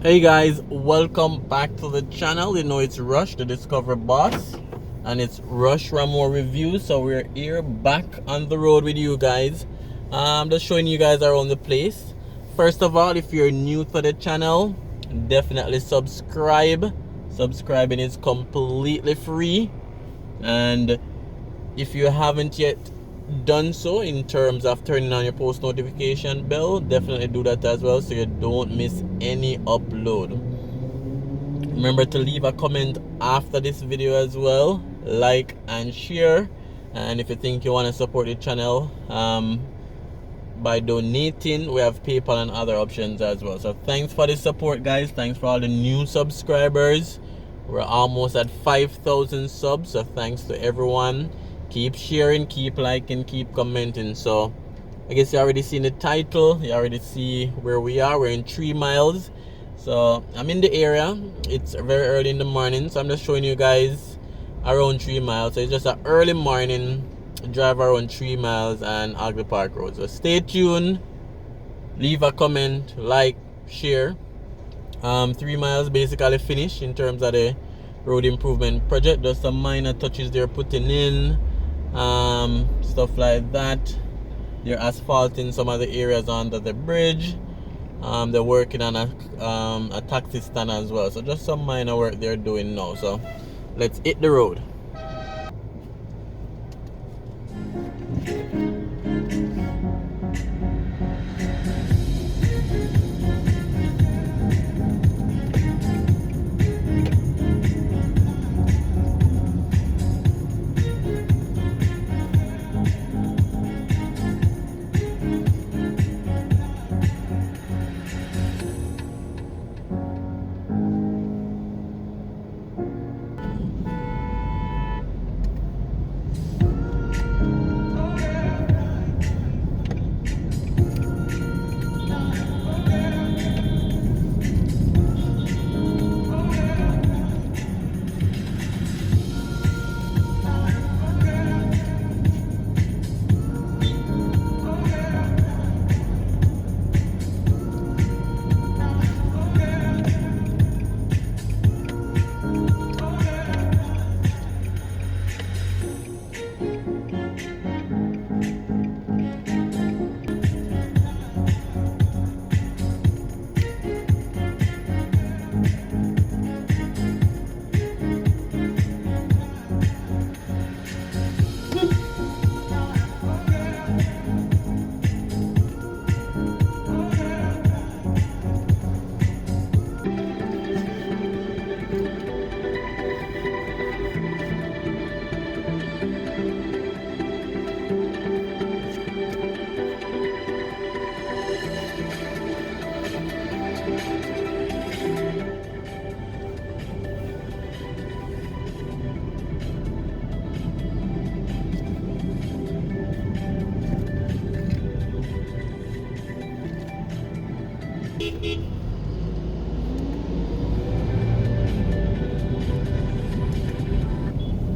Hey guys, welcome back to the channel. You know it's Rush, the Discover Boss, and it's Rush Raymore Reviews. So we're here back on the road with you guys. Just showing you guys around the place. First of all, if you're new to the channel, definitely subscribe. Subscribing is completely free, and if you haven't yet done so in terms of turning on your post notification bell, definitely do that as well so you don't miss any upload. Remember to leave a comment after this video as well, like and share, and if you think you want to support the channel by donating, we have PayPal and other options as well. So thanks for the support guys, thanks for all the new subscribers. We're almost at 5,000 subs, so thanks to everyone. Keep sharing, keep liking, keep commenting. So I guess you already seen the title, you already see where we are. We're in 3 miles. So I'm in the area. It's very early in the morning, so I'm just showing you guys around 3 miles. So it's just an early morning drive around 3 miles and Hagley Park Road. So stay tuned, leave a comment, like, share. 3 miles basically finished in terms of the road improvement project. There's some minor touches they're putting in, stuff like that. They're asphalting some of the areas under the bridge. They're working on a taxi stand as well. So just some minor work they're doing now. So let's hit the road.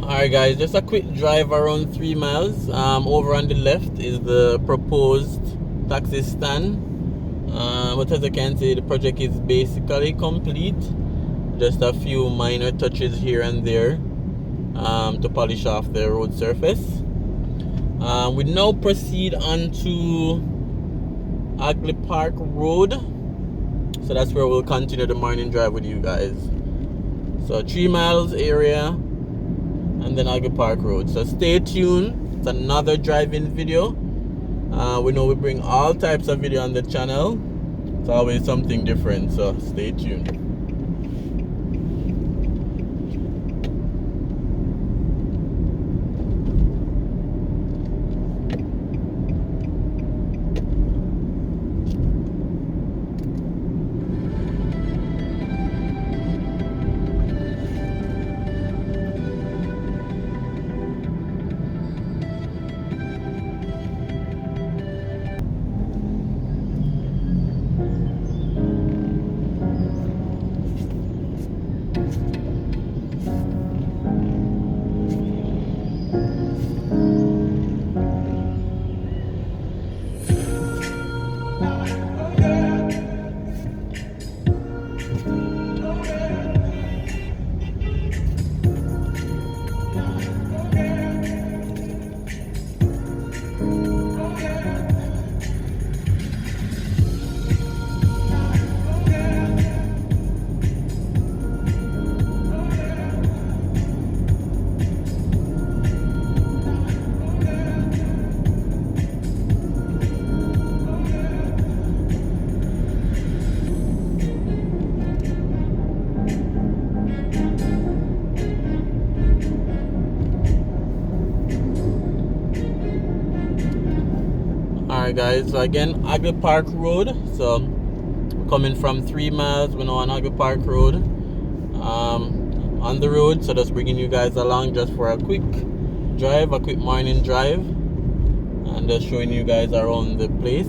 Alright guys, just a quick drive around 3 miles. Over on the left is the proposed taxi stand. But as you can see, the project is basically complete. Just a few minor touches here and there to polish off the road surface. We now proceed on to Hagley Park Road. So that's where we'll continue the morning drive with you guys. So 3 miles area and then Hagley Park Road. So stay tuned. It's another driving video. We know we bring all types of video on the channel. It's always something different, so stay tuned. Alright guys, so again, Hagley Park Road. So we're coming from 3 miles, we're now on Hagley Park Road. On the road, so just bringing you guys along just for a quick drive, a quick morning drive, and just showing you guys around the place.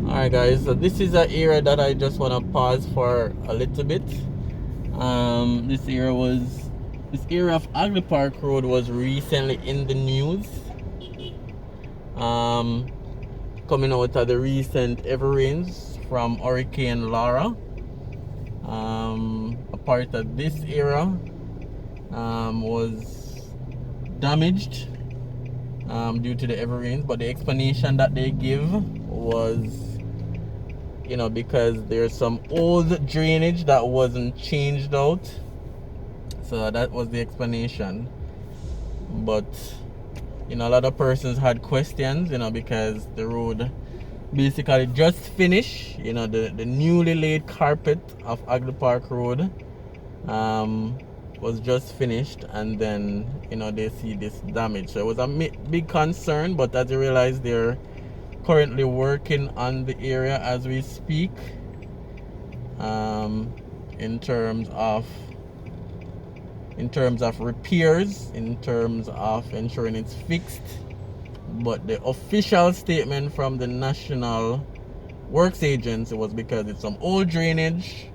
Alright guys, so this is an area that I just want to pause for a little bit. This area of Hagley Park Road was recently in the news. Coming out of the recent heavy rains from Hurricane Laura. A part of this area was damaged due to the heavy rains, but the explanation that they give was, you know, because there's some old drainage that wasn't changed out. So that was the explanation. But, you know, a lot of persons had questions, you know, because the road basically just finished. You know, the newly laid carpet of Hagley Park Road was just finished, and then, you know, they see this damage. So it was a big concern, but as you realize, they're currently working on the area as we speak, in terms of repairs, in terms of ensuring it's fixed. But the official statement from the National Works Agency was because it's some old drainage,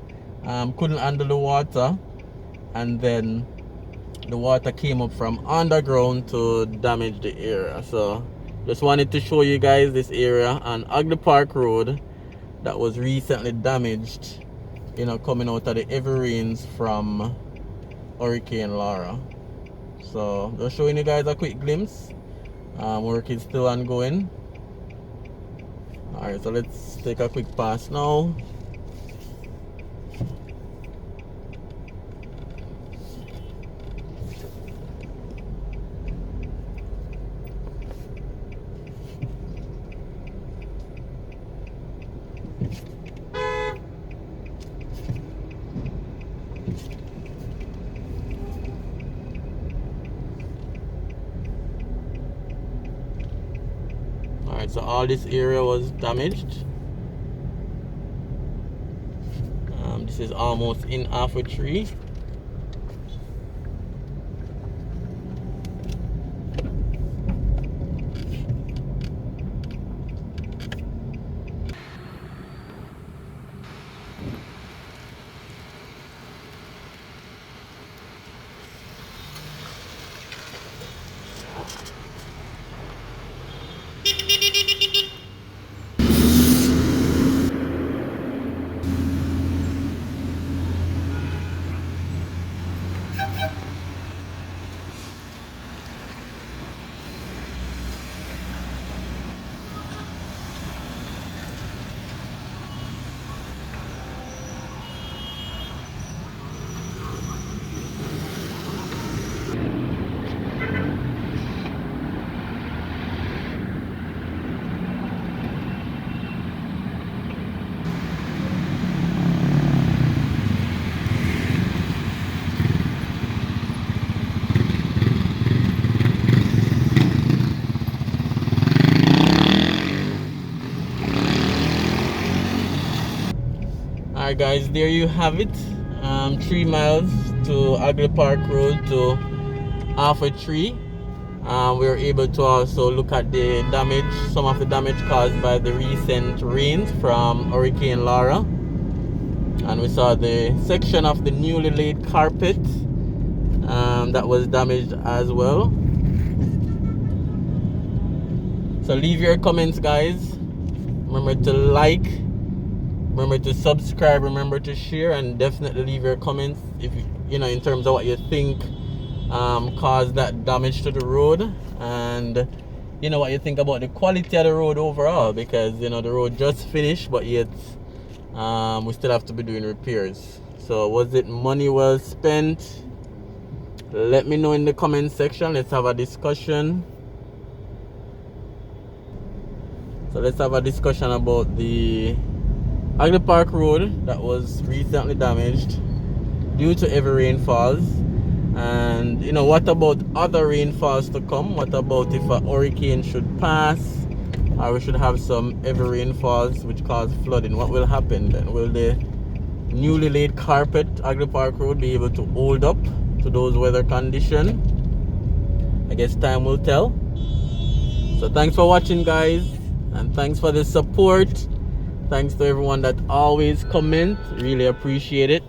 couldn't handle the water, and then the water came up from underground to damage the area. So just wanted to show you guys this area on Hagley Park Road that was recently damaged, you know, coming out of the heavy rains from Hurricane Laura. So just showing you guys a quick glimpse. Work is still ongoing. Alright, so let's take a quick pass now. Alright, so all this area was damaged. This is almost in halfway tree. Alright guys, there you have it. 3 miles to Hagley Park Road to half a tree. We were able to also look at the damage, some of the damage caused by the recent rains from Hurricane Laura. And we saw the section of the newly laid carpet that was damaged as well. So leave your comments, guys. Remember to like, remember to subscribe, remember to share, and definitely leave your comments if you know, in terms of what you think caused that damage to the road, and you know what you think about the quality of the road overall, because you know the road just finished, but yet we still have to be doing repairs. So was it money well spent? Let me know in the comment section. Let's have a discussion. So let's have a discussion about the Hagley Park Road that was recently damaged due to heavy rainfalls. And you know, what about other rainfalls to come? What about if a hurricane should pass, or we should have some heavy rainfalls which cause flooding? What will happen then? Will the newly laid carpet Hagley Park Road be able to hold up to those weather conditions? I guess time will tell. So thanks for watching, guys, and thanks for the support. Thanks to everyone that always comment. Really appreciate it.